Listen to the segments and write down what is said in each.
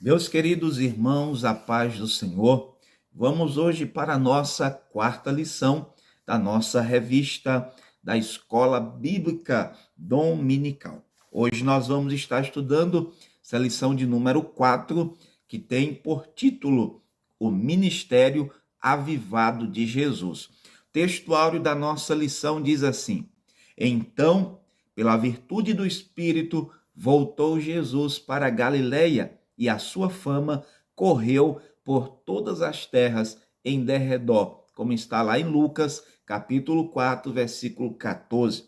Meus queridos irmãos, a paz do Senhor, vamos hoje para a nossa quarta lição da nossa revista da Escola Bíblica Dominical. Hoje nós vamos estar estudando essa lição de número 4, que tem por título O Ministério Avivado de Jesus. O texto áureo da nossa lição diz assim: Então, pela virtude do Espírito, voltou Jesus para a Galileia, e a sua fama correu por todas as terras em derredor, como está lá em Lucas, capítulo 4, versículo 14.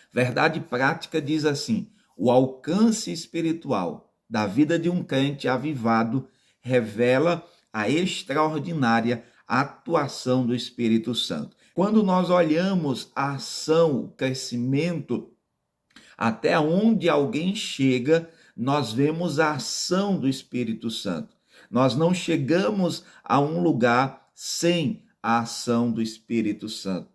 Verdade prática diz assim: o alcance espiritual da vida de um crente avivado revela a extraordinária atuação do Espírito Santo. Quando nós olhamos a ação, o crescimento, até onde alguém chega, nós vemos a ação do Espírito Santo. Nós não chegamos a um lugar sem a ação do Espírito Santo.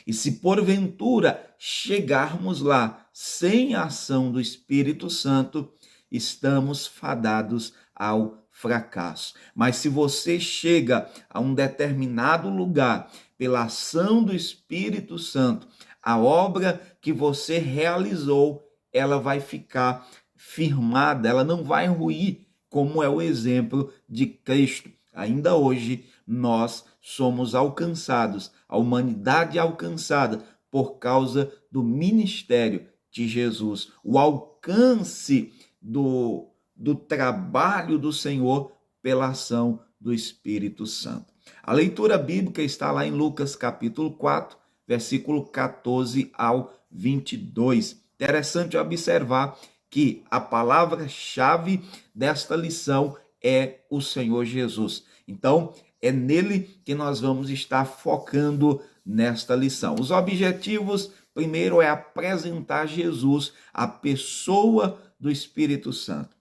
E se porventura chegarmos lá sem a ação do Espírito Santo, estamos fadados ao fracasso. Mas se você chega a um determinado lugar pela ação do Espírito Santo, a obra que você realizou, ela vai ficar firmada, ela não vai ruir, como é o exemplo de Cristo. Ainda hoje, nós somos alcançados, a humanidade é alcançada por causa do ministério de Jesus. O alcance do trabalho do Senhor pela ação do Espírito Santo. A leitura bíblica está lá em Lucas capítulo 4, versículo 14 ao 22. Interessante observar que a palavra-chave desta lição é o Senhor Jesus. Então, é nele que nós vamos estar focando nesta lição. Os objetivos, primeiro, é apresentar Jesus, a pessoa do Espírito Santo.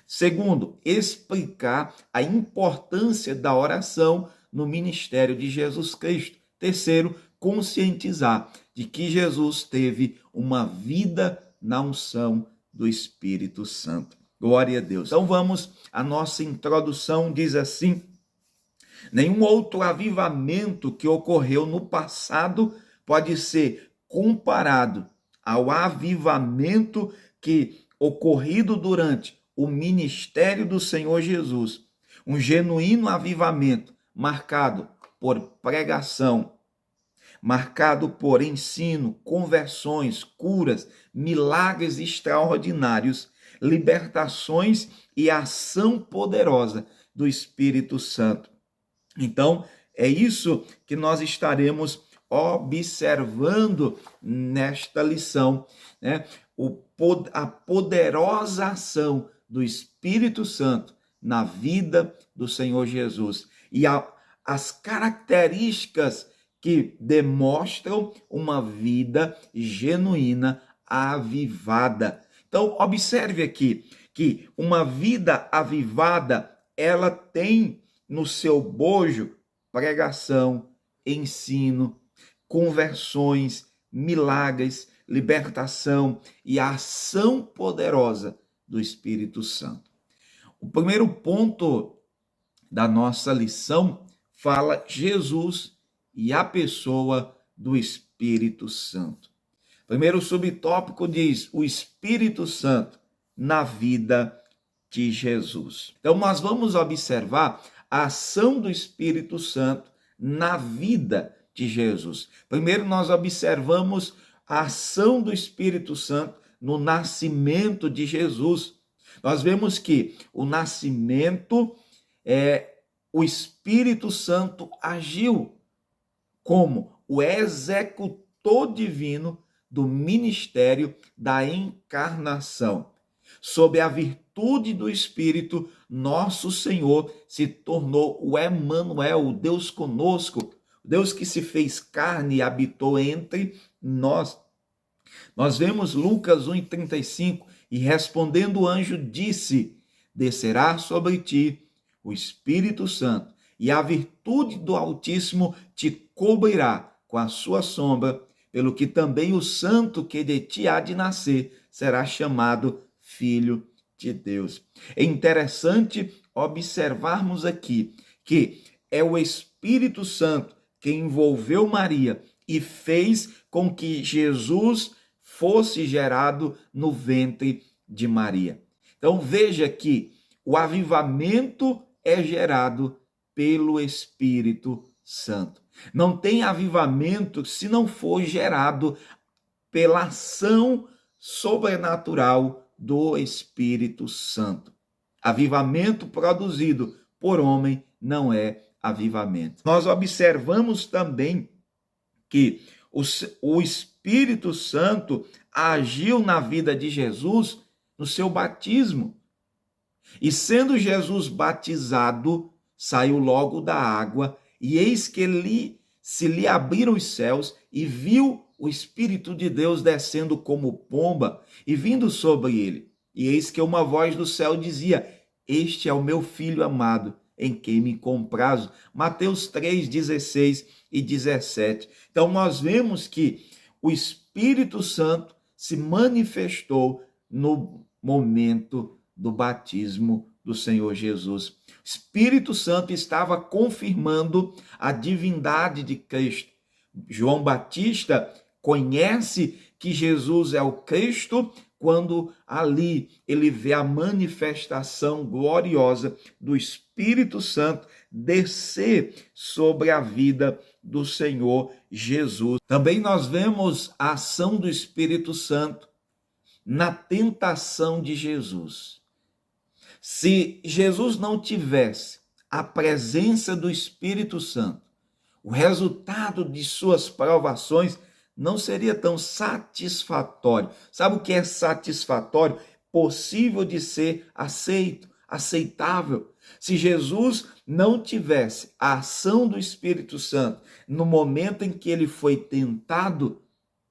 Segundo, explicar a importância da oração no ministério de Jesus Cristo. Terceiro, conscientizar de que Jesus teve uma vida na unção do Espírito Santo. Glória a Deus. Então vamos, a nossa introdução diz assim: nenhum outro avivamento que ocorreu no passado pode ser comparado ao avivamento que ocorrido durante o ministério do Senhor Jesus. Um genuíno avivamento marcado por pregação, marcado por ensino, conversões, curas, milagres extraordinários, libertações e ação poderosa do Espírito Santo. Então, é isso que nós estaremos observando nesta lição, né? A poderosa ação do Espírito Santo na vida do Senhor Jesus e as características que demonstram uma vida genuína, avivada. Então, observe aqui que uma vida avivada, ela tem no seu bojo pregação, ensino, conversões, milagres, libertação e a ação poderosa do Espírito Santo. O primeiro ponto da nossa lição fala Jesus e a pessoa do Espírito Santo. Primeiro subtópico diz o Espírito Santo na vida de Jesus. Então nós vamos observar a ação do Espírito Santo na vida de Jesus. Primeiro nós observamos a ação do Espírito Santo no nascimento de Jesus. Nós vemos que o nascimento, o Espírito Santo agiu como o executor divino do ministério da encarnação. Sob a virtude do Espírito, nosso Senhor se tornou o Emanuel, o Deus conosco, o Deus que se fez carne e habitou entre nós. Nós vemos Lucas 1,35, e respondendo o anjo disse: descerá sobre ti o Espírito Santo, e a virtude do Altíssimo te cobrirá com a sua sombra, pelo que também o santo que de ti há de nascer será chamado Filho de Deus. É interessante observarmos aqui que é o Espírito Santo que envolveu Maria e fez com que Jesus fosse gerado no ventre de Maria. Então veja que o avivamento é gerado pelo Espírito Santo. Não tem avivamento se não for gerado pela ação sobrenatural do Espírito Santo. Avivamento produzido por homem não é avivamento. Nós observamos também que o Espírito Santo agiu na vida de Jesus no seu batismo. E sendo Jesus batizado, saiu logo da água, e eis que se lhe abriram os céus, e viu o Espírito de Deus descendo como pomba e vindo sobre ele. E eis que uma voz do céu dizia: Este é o meu Filho amado, em quem me comprazo. Mateus 3, 16 e 17. Então nós vemos que o Espírito Santo se manifestou no momento do batismo do Senhor Jesus. O Espírito Santo estava confirmando a divindade de Cristo. João Batista conhece que Jesus é o Cristo quando ali ele vê a manifestação gloriosa do Espírito Santo descer sobre a vida do Senhor Jesus. Também nós vemos a ação do Espírito Santo na tentação de Jesus. Se Jesus não tivesse a presença do Espírito Santo, o resultado de suas provações não seria tão satisfatório. Sabe o que é satisfatório? Possível de ser aceito, aceitável. Se Jesus não tivesse a ação do Espírito Santo no momento em que ele foi tentado,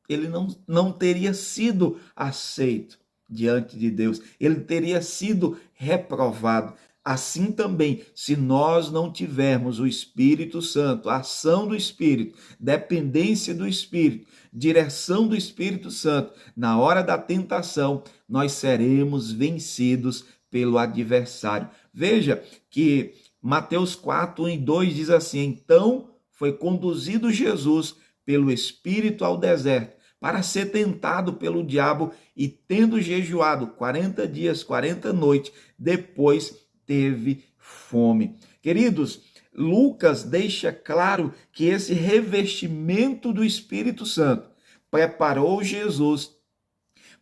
ele não teria sido aceito diante de Deus. Ele teria sido reprovado. Assim também, se nós não tivermos o Espírito Santo, a ação do Espírito, dependência do Espírito, direção do Espírito Santo, na hora da tentação, nós seremos vencidos pelo adversário. Veja que Mateus 4, 1 e 2 diz assim: Então foi conduzido Jesus pelo Espírito ao deserto, para ser tentado pelo diabo, e tendo jejuado 40 dias, 40 noites, depois teve fome. Queridos, Lucas deixa claro que esse revestimento do Espírito Santo preparou Jesus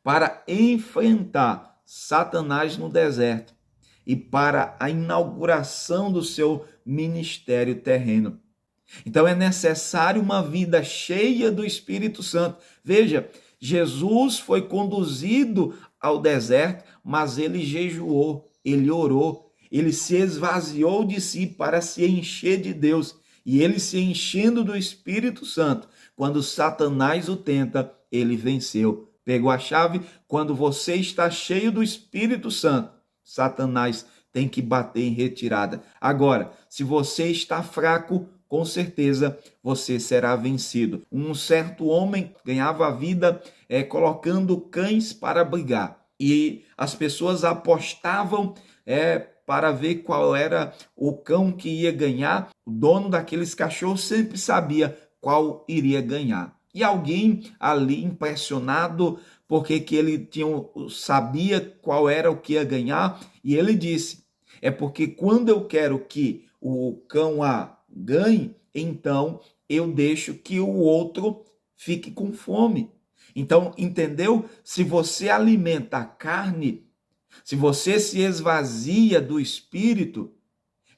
para enfrentar Satanás no deserto e para a inauguração do seu ministério terreno. Então é necessário uma vida cheia do Espírito Santo. Veja, Jesus foi conduzido ao deserto, mas ele jejuou, ele orou, ele se esvaziou de si para se encher de Deus. E ele se enchendo do Espírito Santo, quando Satanás o tenta, ele venceu. Pegou a chave? Quando você está cheio do Espírito Santo, Satanás tem que bater em retirada. Agora, se você está fraco, com certeza você será vencido. Um certo homem ganhava a vida colocando cães para brigar. E as pessoas apostavam para ver qual era o cão que ia ganhar. O dono daqueles cachorros sempre sabia qual iria ganhar. E alguém ali impressionado porque que ele sabia qual era o que ia ganhar, e ele disse: é porque quando eu quero que o cão A ganhe, então eu deixo que o outro fique com fome. Então, entendeu? Se você alimenta a carne, se você se esvazia do Espírito,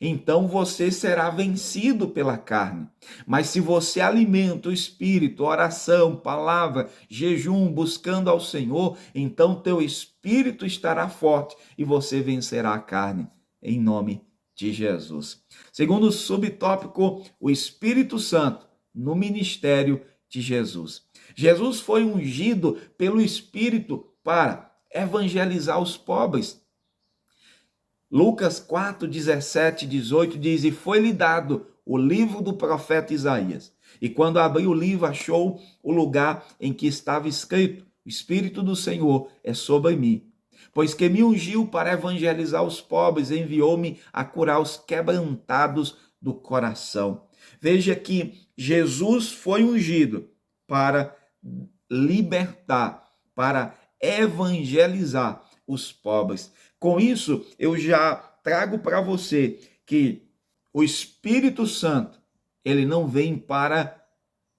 então você será vencido pela carne. Mas se você alimenta o Espírito, oração, palavra, jejum, buscando ao Senhor, então teu Espírito estará forte e você vencerá a carne, em nome de Jesus. Segundo subtópico, o Espírito Santo no ministério de Jesus. Jesus foi ungido pelo Espírito para evangelizar os pobres. Lucas 4, 17 e 18 diz: E foi-lhe dado o livro do profeta Isaías. E quando abriu o livro, achou o lugar em que estava escrito: O Espírito do Senhor é sobre mim, Pois que me ungiu para evangelizar os pobres, enviou-me a curar os quebrantados do coração. Veja que Jesus foi ungido para libertar, para evangelizar os pobres. Com isso, eu já trago para você que o Espírito Santo, ele não vem para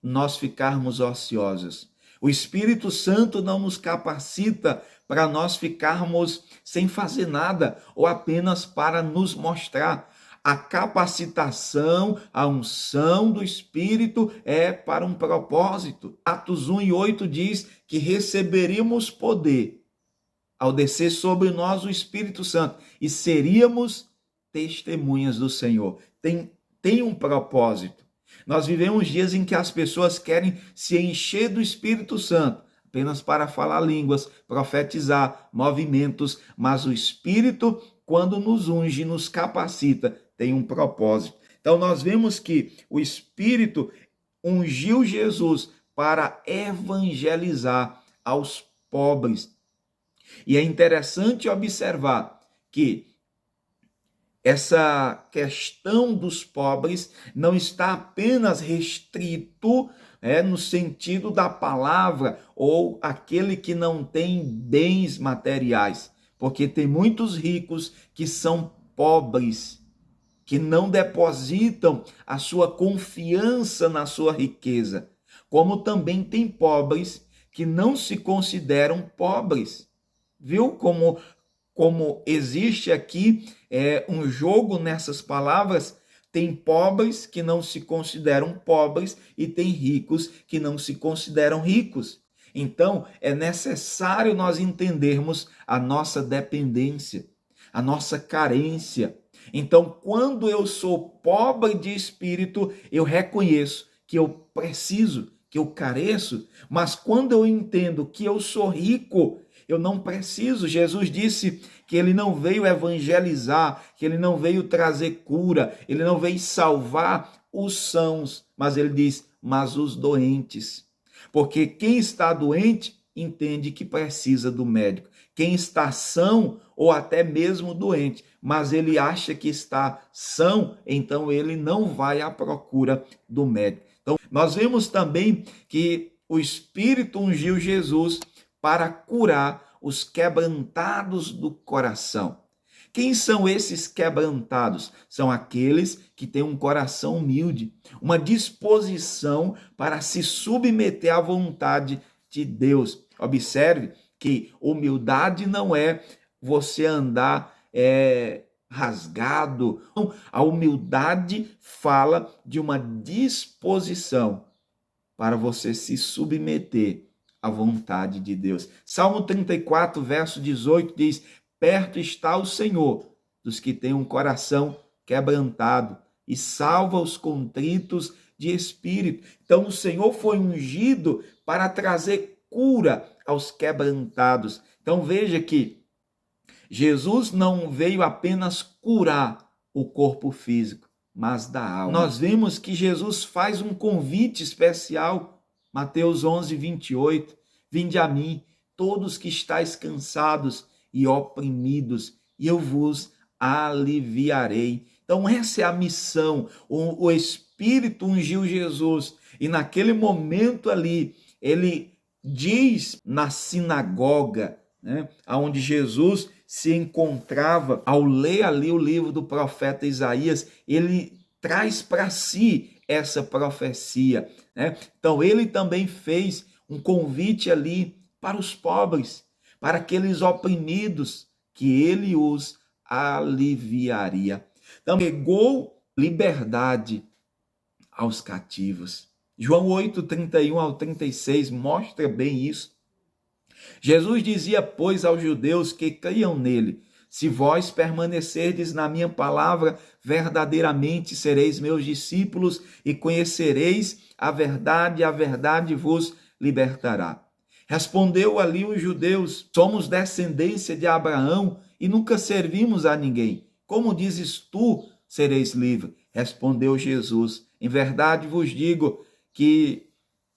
nós ficarmos ociosos. O Espírito Santo não nos capacita para nós ficarmos sem fazer nada ou apenas para nos mostrar. A capacitação, a unção do Espírito é para um propósito. Atos 1:8 diz que receberíamos poder ao descer sobre nós o Espírito Santo e seríamos testemunhas do Senhor. Tem um propósito. Nós vivemos dias em que as pessoas querem se encher do Espírito Santo, apenas para falar línguas, profetizar, movimentos, mas o Espírito, quando nos unge, nos capacita, tem um propósito. Então nós vemos que o Espírito ungiu Jesus para evangelizar aos pobres. E é interessante observar que essa questão dos pobres não está apenas restrito no sentido da palavra ou aquele que não tem bens materiais, porque tem muitos ricos que são pobres, que não depositam a sua confiança na sua riqueza, como também tem pobres que não se consideram pobres. Viu como existe aqui um jogo nessas palavras? Tem pobres que não se consideram pobres e tem ricos que não se consideram ricos. Então, é necessário nós entendermos a nossa dependência, a nossa carência. Então, quando eu sou pobre de espírito, eu reconheço que eu preciso, que eu careço, mas quando eu entendo que eu sou rico, eu não preciso. Jesus disse que ele não veio evangelizar, que ele não veio trazer cura, ele não veio salvar os sãos, mas ele diz, mas os doentes. Porque quem está doente entende que precisa do médico. Quem está são ou até mesmo doente, mas ele acha que está são, então ele não vai à procura do médico. Então, nós vemos também que o Espírito ungiu Jesus para curar os quebrantados do coração. Quem são esses quebrantados? São aqueles que têm um coração humilde, uma disposição para se submeter à vontade de Deus. Observe que humildade não é você andar rasgado. A humildade fala de uma disposição para você se submeter à vontade de Deus. Salmo 34, verso 18 diz, perto está o Senhor dos que têm um coração quebrantado e salva os contritos de espírito. Então o Senhor foi ungido para trazer cura aos quebrantados. Então veja que Jesus não veio apenas curar o corpo físico, mas da alma. Nós vemos que Jesus faz um convite especial, Mateus 11, 28, vinde a mim, todos que estáis cansados e oprimidos, e eu vos aliviarei. Então essa é a missão, o Espírito ungiu Jesus, e naquele momento ali, ele diz na sinagoga, onde Jesus se encontrava, ao ler ali o livro do profeta Isaías, ele traz para si essa profecia. Então ele também fez um convite ali para os pobres, para aqueles oprimidos, que ele os aliviaria. Então pregou liberdade aos cativos. João 8, 31 ao 36 mostra bem isso. Jesus dizia, pois, aos judeus que creiam nele, se vós permanecerdes na minha palavra, verdadeiramente sereis meus discípulos e conhecereis a verdade vos libertará. Respondeu ali os judeus, somos descendência de Abraão e nunca servimos a ninguém. Como dizes tu, sereis livre? Respondeu Jesus, em verdade vos digo que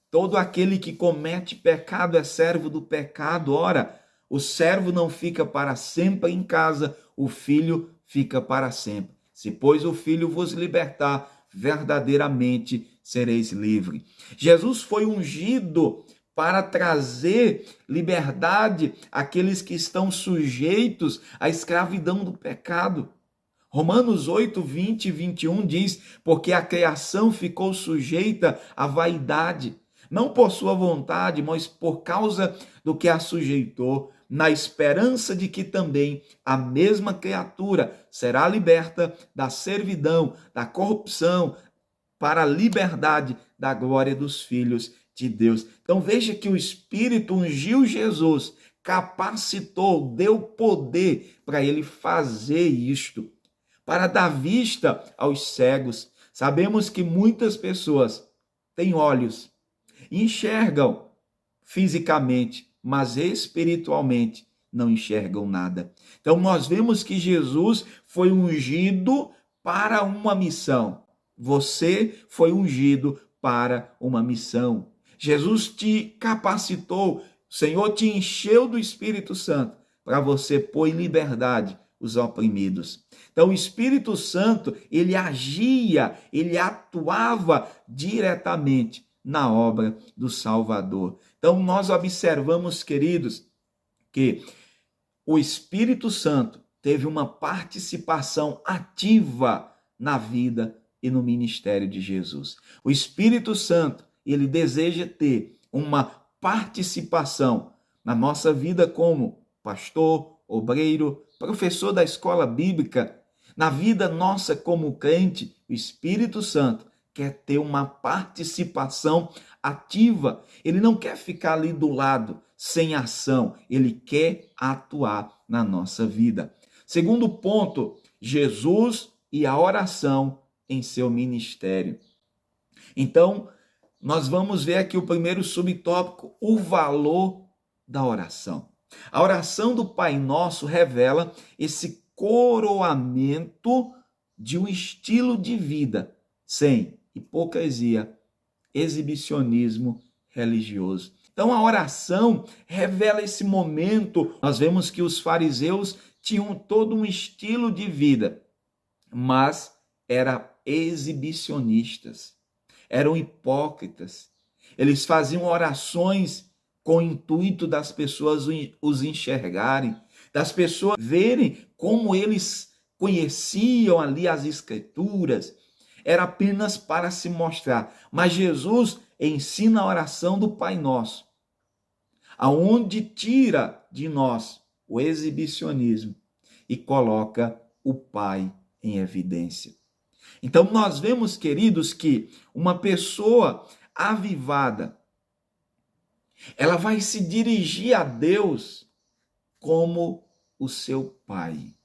todo aquele que comete pecado é servo do pecado. Ora, O servo não fica para sempre em casa, o filho fica para sempre. Se, pois, o filho vos libertar, verdadeiramente sereis livres. Jesus foi ungido para trazer liberdade àqueles que estão sujeitos à escravidão do pecado. Romanos 8, 20 e 21 diz: porque a criação ficou sujeita à vaidade, não por sua vontade, mas por causa do que a sujeitou, na esperança de que também a mesma criatura será liberta da servidão, da corrupção, para a liberdade da glória dos filhos de Deus. Então veja que o Espírito ungiu Jesus, capacitou, deu poder para ele fazer isto, para dar vista aos cegos. Sabemos que muitas pessoas têm olhos, enxergam fisicamente, mas espiritualmente não enxergam nada. Então nós vemos que Jesus foi ungido para uma missão. Você foi ungido para uma missão. Jesus te capacitou, o Senhor te encheu do Espírito Santo para você pôr em liberdade os oprimidos. Então o Espírito Santo, ele agia, ele atuava diretamente na obra do Salvador. Então nós observamos, queridos, que o Espírito Santo teve uma participação ativa na vida e no ministério de Jesus. O Espírito Santo, ele deseja ter uma participação na nossa vida como pastor, obreiro, professor da escola bíblica, na vida nossa como crente. O Espírito Santo quer ter uma participação ativa. Ele não quer ficar ali do lado, sem ação. Ele quer atuar na nossa vida. Segundo ponto, Jesus e a oração em seu ministério. Então, nós vamos ver aqui o primeiro subtópico, o valor da oração. A oração do Pai Nosso revela esse coroamento de um estilo de vida sem hipocrisia, exibicionismo religioso. Então a oração revela esse momento. Nós vemos que os fariseus tinham todo um estilo de vida, mas eram exibicionistas, eram hipócritas. Eles faziam orações com o intuito das pessoas os enxergarem, das pessoas verem como eles conheciam ali as Escrituras. Era apenas para se mostrar. Mas Jesus ensina a oração do Pai Nosso, aonde tira de nós o exibicionismo e coloca o Pai em evidência. Então nós vemos, queridos, que uma pessoa avivada, ela vai se dirigir a Deus como o seu Pai.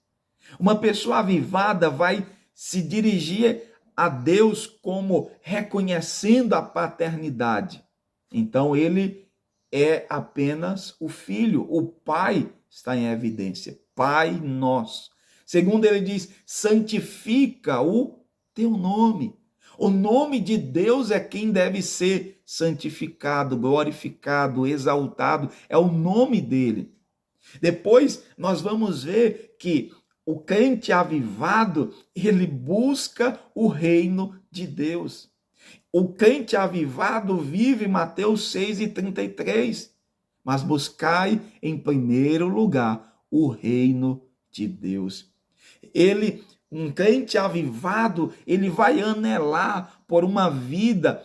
Uma pessoa avivada vai se dirigir a Deus como reconhecendo a paternidade. Então ele é apenas o filho, o Pai está em evidência. Pai nosso. Segundo ele diz, santifica o teu nome. O nome de Deus é quem deve ser santificado, glorificado, exaltado. É o nome dele. Depois nós vamos ver que o crente avivado, ele busca o reino de Deus. O crente avivado vive Mateus 6:33. Mas buscai em primeiro lugar o reino de Deus. Um crente avivado, ele vai anelar por uma vida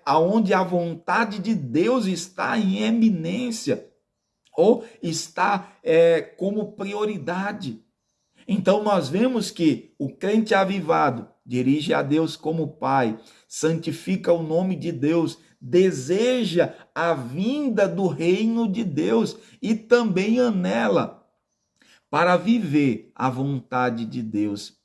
onde a vontade de Deus está em eminência, ou está como prioridade. Então nós vemos que o crente avivado dirige a Deus como Pai, santifica o nome de Deus, deseja a vinda do reino de Deus e também anela para viver a vontade de Deus.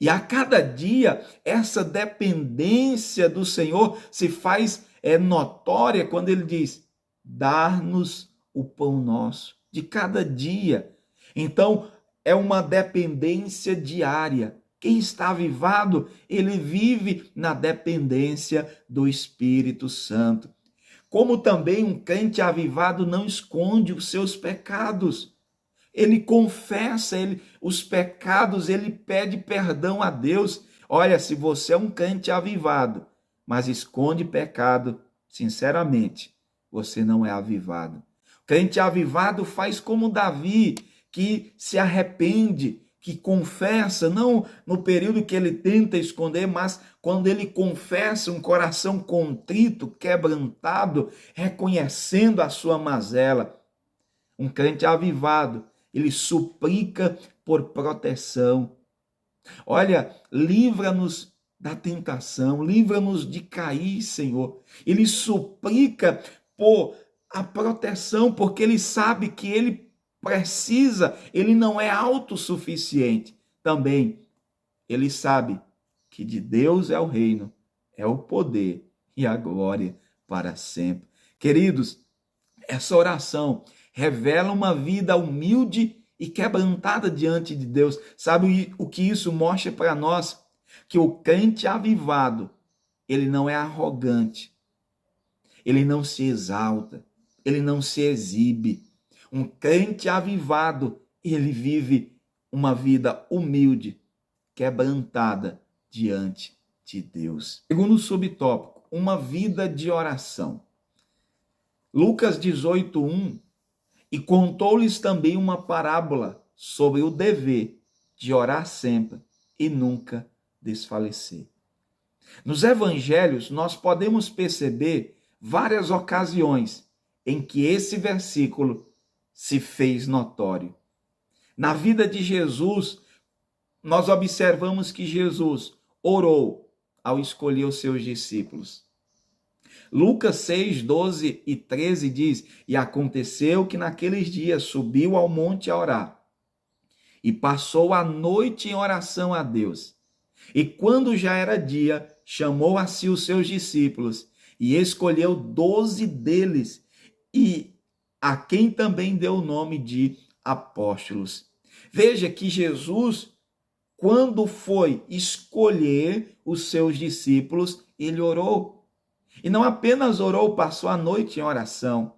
E a cada dia, essa dependência do Senhor se faz notória quando ele diz, dar-nos o pão nosso de cada dia. Então, é uma dependência diária. Quem está avivado, ele vive na dependência do Espírito Santo. Como também um crente avivado não esconde os seus pecados. Ele confessa os pecados, ele pede perdão a Deus. Olha, se você é um crente avivado, mas esconde pecado, sinceramente, você não é avivado. O crente avivado faz como Davi, que se arrepende, que confessa, não no período que ele tenta esconder, mas quando ele confessa, um coração contrito, quebrantado, reconhecendo a sua mazela. Um crente avivado, ele suplica por proteção. Olha, livra-nos da tentação, livra-nos de cair, Senhor. Ele suplica por a proteção, porque ele sabe que ele precisa, ele não é autossuficiente. Também, ele sabe que de Deus é o reino, é o poder e a glória para sempre. Queridos, essa oração revela uma vida humilde e quebrantada diante de Deus. Sabe o que isso mostra para nós? Que o crente avivado, ele não é arrogante, ele não se exalta, ele não se exibe. Um crente avivado, ele vive uma vida humilde, quebrantada diante de Deus. Segundo subtópico, uma vida de oração. Lucas 18:1, e contou-lhes também uma parábola sobre o dever de orar sempre e nunca desfalecer. Nos evangelhos, nós podemos perceber várias ocasiões em que esse versículo se fez notório. Na vida de Jesus, nós observamos que Jesus orou ao escolher os seus discípulos. Lucas 6, 12 e 13 diz: e aconteceu que naqueles dias subiu ao monte a orar, e passou a noite em oração a Deus. E quando já era dia, chamou a si os seus discípulos, e escolheu 12 deles, e a quem também deu o nome de apóstolos. Veja que Jesus, quando foi escolher os seus discípulos, ele orou. E não apenas orou, passou a noite em oração.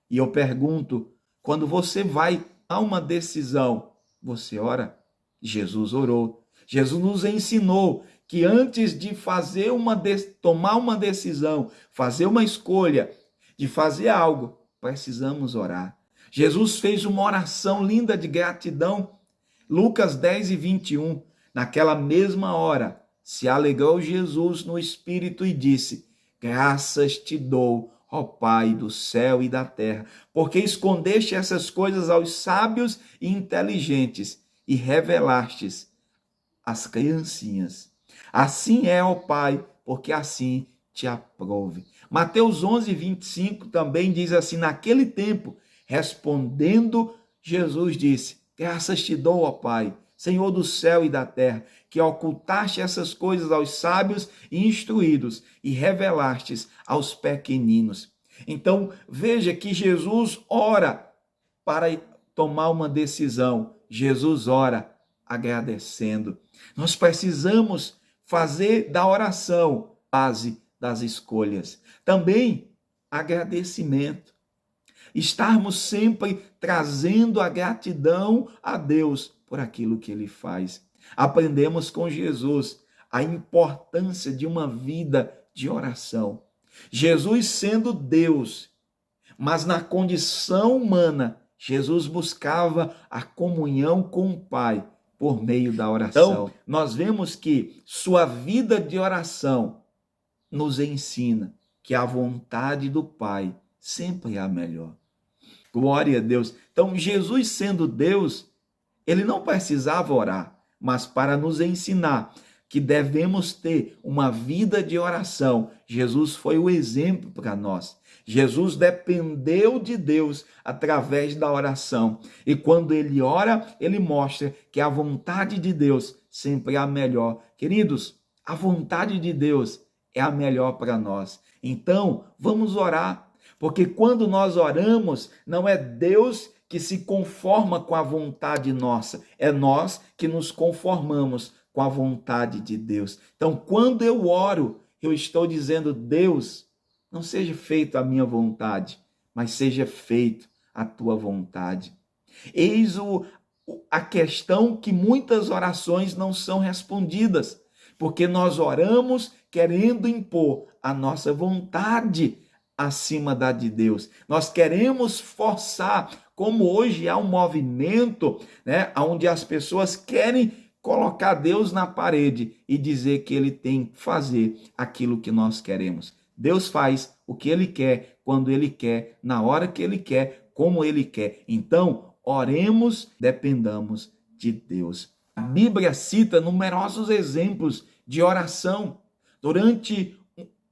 E eu pergunto, quando você vai a uma decisão, você ora? Jesus orou. Jesus nos ensinou que antes de tomar uma decisão, fazer uma escolha, de fazer algo, precisamos orar. Jesus fez uma oração linda de gratidão. Lucas 10 e 21, naquela mesma hora, se alegrou Jesus no Espírito e disse: graças te dou, ó Pai do céu e da terra, porque escondeste essas coisas aos sábios e inteligentes e revelastes às criancinhas. Assim é, ó Pai, porque assim te aprove. Mateus 11, 25 também diz assim: naquele tempo, respondendo, Jesus disse: graças te dou, ó Pai, Senhor do céu e da terra, que ocultaste essas coisas aos sábios e instruídos e revelastes aos pequeninos. Então, veja que Jesus ora para tomar uma decisão. Jesus ora agradecendo. Nós precisamos fazer da oração base das escolhas. Também agradecimento. Estarmos sempre trazendo a gratidão a Deus por aquilo que Ele faz. Aprendemos com Jesus a importância de uma vida de oração. Jesus sendo Deus, mas na condição humana, Jesus buscava a comunhão com o Pai por meio da oração. Então, nós vemos que sua vida de oração nos ensina que a vontade do Pai sempre é a melhor. Glória a Deus. Então, Jesus sendo Deus, ele não precisava orar, mas para nos ensinar que devemos ter uma vida de oração, Jesus foi o exemplo para nós. Jesus dependeu de Deus através da oração. E quando ele ora, ele mostra que a vontade de Deus sempre é a melhor. Queridos, a vontade de Deus é a melhor para nós. Então, vamos orar. Porque quando nós oramos, não é Deus que se conforma com a vontade nossa, é nós que nos conformamos com a vontade de Deus. Então, quando eu oro, eu estou dizendo: Deus, não seja feito a minha vontade, mas seja feito a tua vontade. Eis a questão que muitas orações não são respondidas, porque nós oramos querendo impor a nossa vontade acima da de Deus. Nós queremos forçar, como hoje há um movimento, né, onde as pessoas querem colocar Deus na parede e dizer que ele tem que fazer aquilo que nós queremos. Deus faz o que ele quer, quando ele quer, na hora que ele quer, como ele quer. Então, oremos, dependamos de Deus. A Bíblia cita numerosos exemplos de oração durante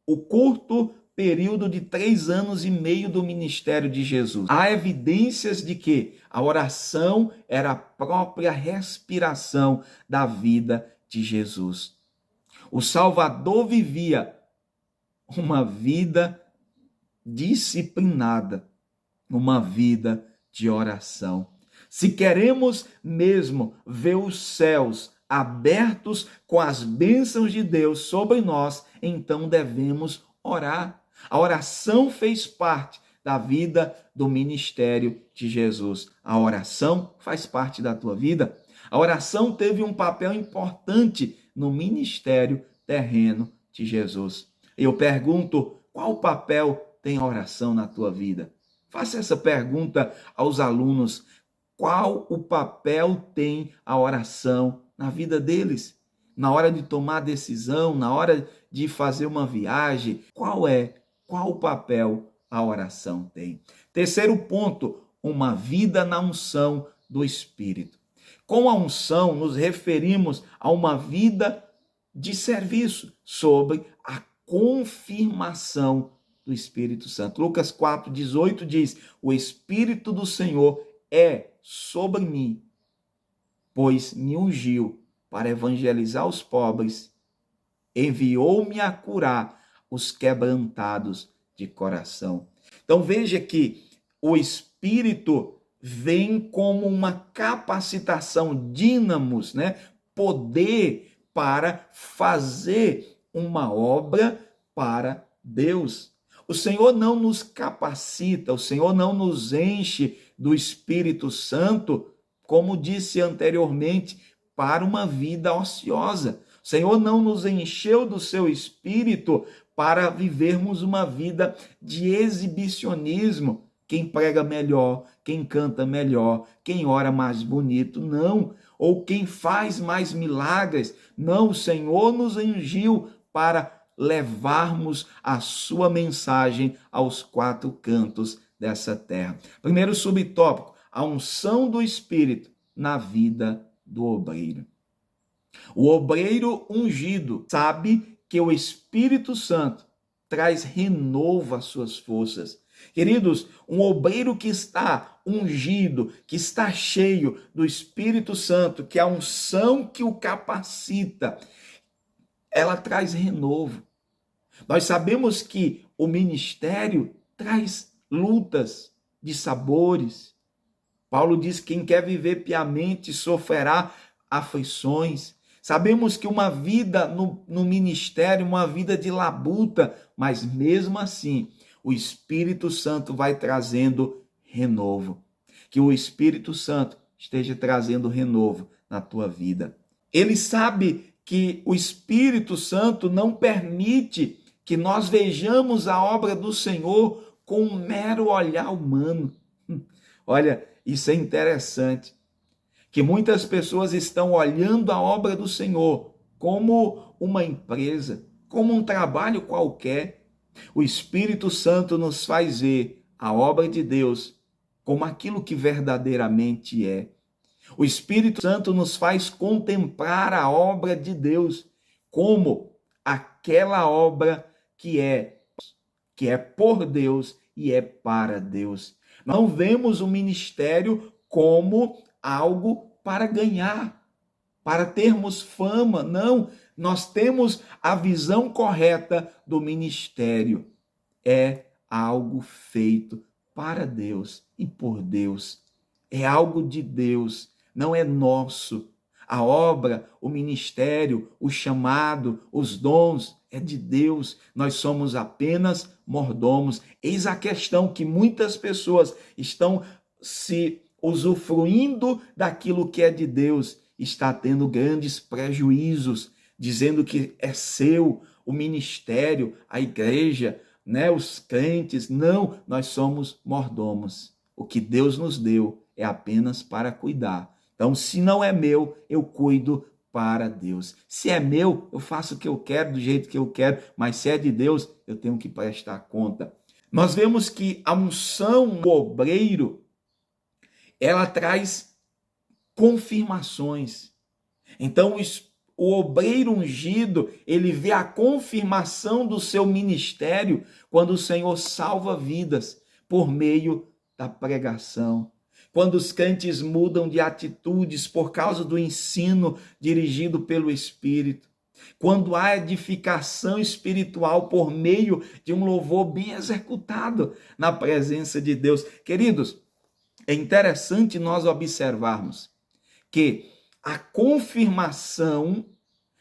o curto período de 3 anos e meio do ministério de Jesus. Há evidências de que a oração era a própria respiração da vida de Jesus. O Salvador vivia uma vida disciplinada, uma vida de oração. Se queremos mesmo ver os céus abertos com as bênçãos de Deus sobre nós, então devemos orar. A oração fez parte da vida do ministério de Jesus. A oração faz parte da tua vida. A oração teve um papel importante no ministério terreno de Jesus. Eu pergunto, qual papel tem a oração na tua vida? Faça essa pergunta aos alunos. Qual o papel tem a oração na vida deles? Na hora de tomar decisão, na hora de fazer uma viagem, qual o papel a oração tem? Terceiro ponto, uma vida na unção do Espírito. Com a unção, nos referimos a uma vida de serviço sobre a confirmação do Espírito Santo. Lucas 4,18 diz: o Espírito do Senhor é sobre mim, pois me ungiu para evangelizar os pobres, enviou-me a curar os quebrantados de coração. Então veja que o Espírito vem como uma capacitação, dínamos, né? Poder para fazer uma obra para Deus. O Senhor não nos capacita, o Senhor não nos enche do Espírito Santo, como disse anteriormente, para uma vida ociosa. O Senhor não nos encheu do seu Espírito para vivermos uma vida de exibicionismo. Quem prega melhor, quem canta melhor, quem ora mais bonito, não. Ou quem faz mais milagres. Não, o Senhor nos ungiu para levarmos a sua mensagem aos 4 cantos dessa terra. Primeiro subtópico, a unção do Espírito na vida do obreiro. O obreiro ungido sabe que o Espírito Santo traz renovo às suas forças. Queridos, um obreiro que está ungido, que está cheio do Espírito Santo, que é a unção que o capacita, ela traz renovo. Nós sabemos que o ministério traz lutas de sabores. Paulo diz que quem quer viver piamente sofrerá aflições. Sabemos que uma vida no ministério, uma vida de labuta, mas mesmo assim, o Espírito Santo vai trazendo renovo. Que o Espírito Santo esteja trazendo renovo na tua vida. Ele sabe que o Espírito Santo não permite que nós vejamos a obra do Senhor com um mero olhar humano. Olha, isso é interessante, que muitas pessoas estão olhando a obra do Senhor como uma empresa, como um trabalho qualquer. O Espírito Santo nos faz ver a obra de Deus como aquilo que verdadeiramente é. O Espírito Santo nos faz contemplar a obra de Deus como aquela obra que é por Deus e é para Deus. Não vemos o ministério como algo para ganhar, para termos fama. Não, nós temos a visão correta do ministério. É algo feito para Deus e por Deus. É algo de Deus, não é nosso. A obra, o ministério, o chamado, os dons é de Deus. Nós somos apenas mordomos. Eis a questão que muitas pessoas estão se usufruindo daquilo que é de Deus, está tendo grandes prejuízos, dizendo que é seu o ministério, a igreja, né, os crentes. Não, nós somos mordomos. O que Deus nos deu é apenas para cuidar. Então, se não é meu, eu cuido para Deus. Se é meu, eu faço o que eu quero, do jeito que eu quero, mas se é de Deus, eu tenho que prestar conta. Nós vemos que a unção do obreiro, ela traz confirmações. Então, o obreiro ungido, ele vê a confirmação do seu ministério quando o Senhor salva vidas por meio da pregação. Quando os crentes mudam de atitudes por causa do ensino dirigido pelo Espírito. Quando há edificação espiritual por meio de um louvor bem executado na presença de Deus. Queridos, é interessante nós observarmos que a confirmação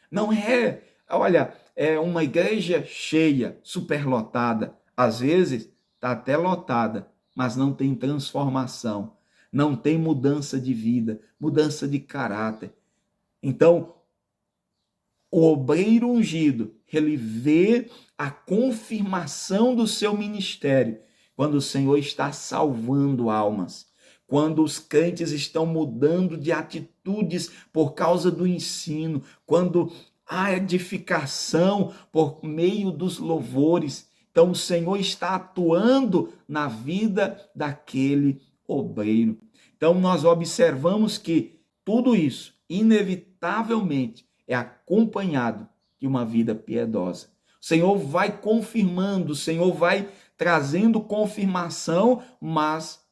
não é, olha, é uma igreja cheia, superlotada. Às vezes está até lotada, mas não tem transformação, não tem mudança de vida, mudança de caráter. Então, o obreiro ungido, ele vê a confirmação do seu ministério quando o Senhor está salvando almas. Quando os crentes estão mudando de atitudes por causa do ensino, quando há edificação por meio dos louvores, então o Senhor está atuando na vida daquele obreiro. Então nós observamos que tudo isso, inevitavelmente, é acompanhado de uma vida piedosa. O Senhor vai confirmando, o Senhor vai trazendo confirmação, mas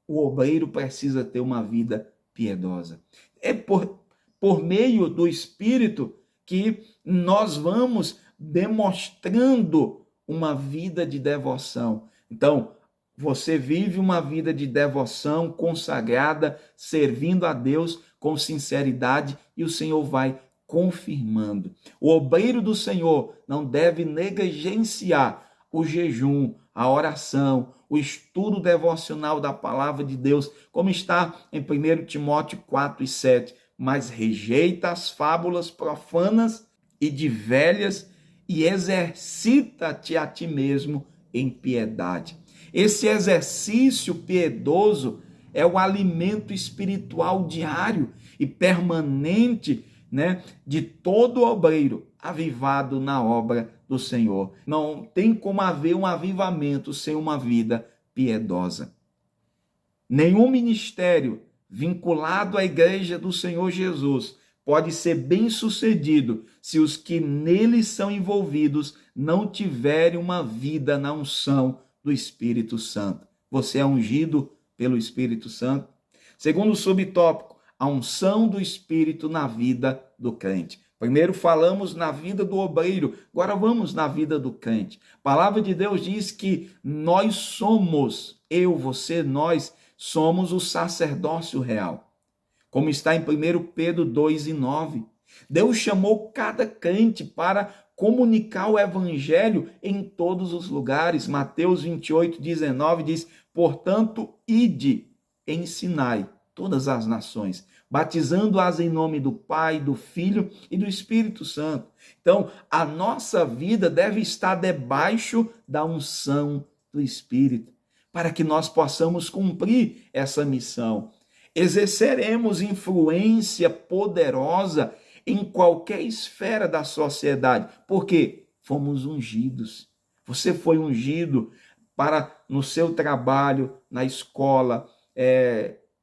o obreiro precisa ter uma vida piedosa. É por meio do Espírito que nós vamos demonstrando uma vida de devoção. Então, você vive uma vida de devoção consagrada, servindo a Deus com sinceridade, e o Senhor vai confirmando. O obreiro do Senhor não deve negligenciar o jejum, a oração, o estudo devocional da palavra de Deus, como está em 1 Timóteo 4:7, mas rejeita as fábulas profanas e de velhas e exercita-te a ti mesmo em piedade. Esse exercício piedoso é o alimento espiritual diário e permanente, né, de todo obreiro avivado na obra do Senhor. Não tem como haver um avivamento sem uma vida piedosa. Nenhum ministério vinculado à igreja do Senhor Jesus pode ser bem-sucedido se os que nele são envolvidos não tiverem uma vida na unção do Espírito Santo. Você é ungido pelo Espírito Santo? Segundo subtópico, a unção do Espírito na vida do crente. Primeiro falamos na vida do obreiro, agora vamos na vida do crente. A palavra de Deus diz que nós somos, eu, você, nós, somos o sacerdócio real. Como está em 1 Pedro 2:9. Deus chamou cada crente para comunicar o evangelho em todos os lugares. Mateus 28:19 diz, portanto, ide, ensinai todas as nações, batizando-as em nome do Pai, do Filho e do Espírito Santo. Então, a nossa vida deve estar debaixo da unção do Espírito, para que nós possamos cumprir essa missão. Exerceremos influência poderosa em qualquer esfera da sociedade, porque fomos ungidos. Você foi ungido para, no seu trabalho, na escola,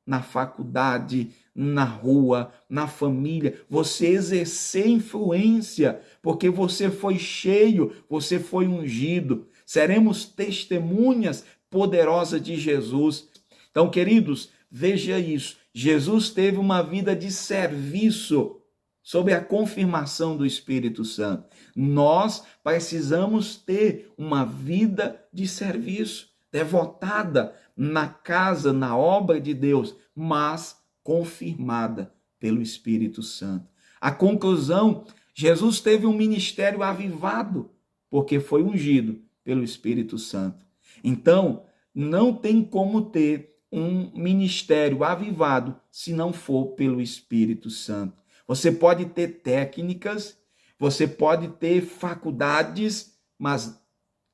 na faculdade, na rua, na família, você exercer influência, porque você foi cheio, você foi ungido. Seremos testemunhas poderosas de Jesus. Então, queridos, veja isso. Jesus teve uma vida de serviço sob a confirmação do Espírito Santo. Nós precisamos ter uma vida de serviço, devotada na casa, na obra de Deus, mas confirmada pelo Espírito Santo. A conclusão, Jesus teve um ministério avivado, porque foi ungido pelo Espírito Santo. Então, não tem como ter um ministério avivado se não for pelo Espírito Santo. Você pode ter técnicas, você pode ter faculdades, mas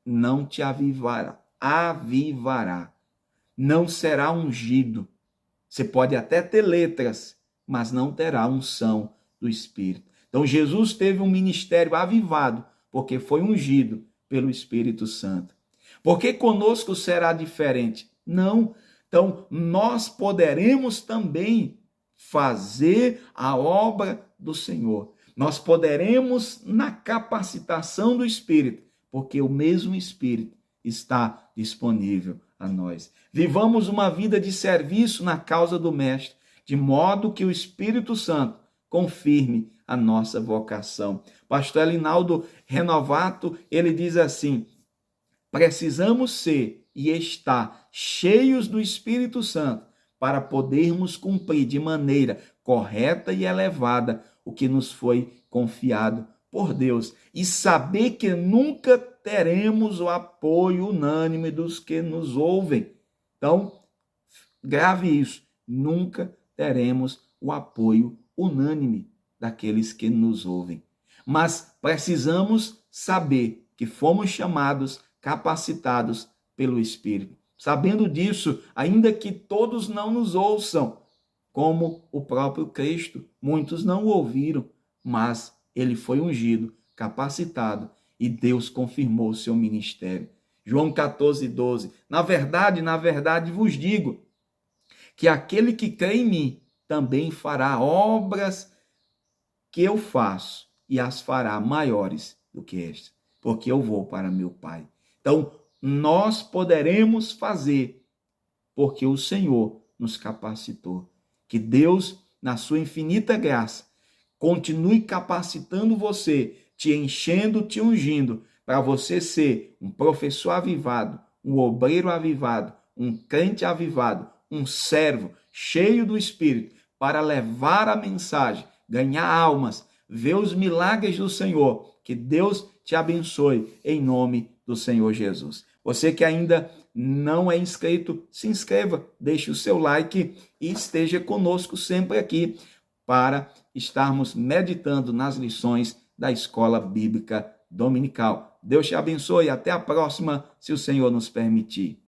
não te avivará. Não será ungido. Você pode até ter letras, mas não terá unção do Espírito. Então, Jesus teve um ministério avivado, porque foi ungido pelo Espírito Santo. Por que conosco será diferente? Não. Então, nós poderemos também fazer a obra do Senhor. Nós poderemos na capacitação do Espírito, porque o mesmo Espírito está disponível a nós. Vivamos uma vida de serviço na causa do Mestre, de modo que o Espírito Santo confirme a nossa vocação. Pastor Elinaldo Renovato, ele diz assim: precisamos ser e estar cheios do Espírito Santo para podermos cumprir de maneira correta e elevada o que nos foi confiado por Deus e saber que nunca teremos o apoio unânime dos que nos ouvem. Então, grave isso, nunca teremos o apoio unânime daqueles que nos ouvem. Mas precisamos saber que fomos chamados, capacitados pelo Espírito. Sabendo disso, ainda que todos não nos ouçam, como o próprio Cristo, muitos não o ouviram, mas ele foi ungido, capacitado, e Deus confirmou o seu ministério. João 14:12. Na verdade vos digo que aquele que crê em mim também fará obras que eu faço e as fará maiores do que estas, porque eu vou para meu Pai. Então, nós poderemos fazer porque o Senhor nos capacitou. Que Deus, na sua infinita graça, continue capacitando você, te enchendo, te ungindo, para você ser um professor avivado, um obreiro avivado, um crente avivado, um servo cheio do Espírito, para levar a mensagem, ganhar almas, ver os milagres do Senhor. Que Deus te abençoe em nome do Senhor Jesus. Você que ainda não é inscrito, se inscreva, deixe o seu like e esteja conosco sempre aqui para estarmos meditando nas lições da Escola Bíblica Dominical. Deus te abençoe e até a próxima, se o Senhor nos permitir.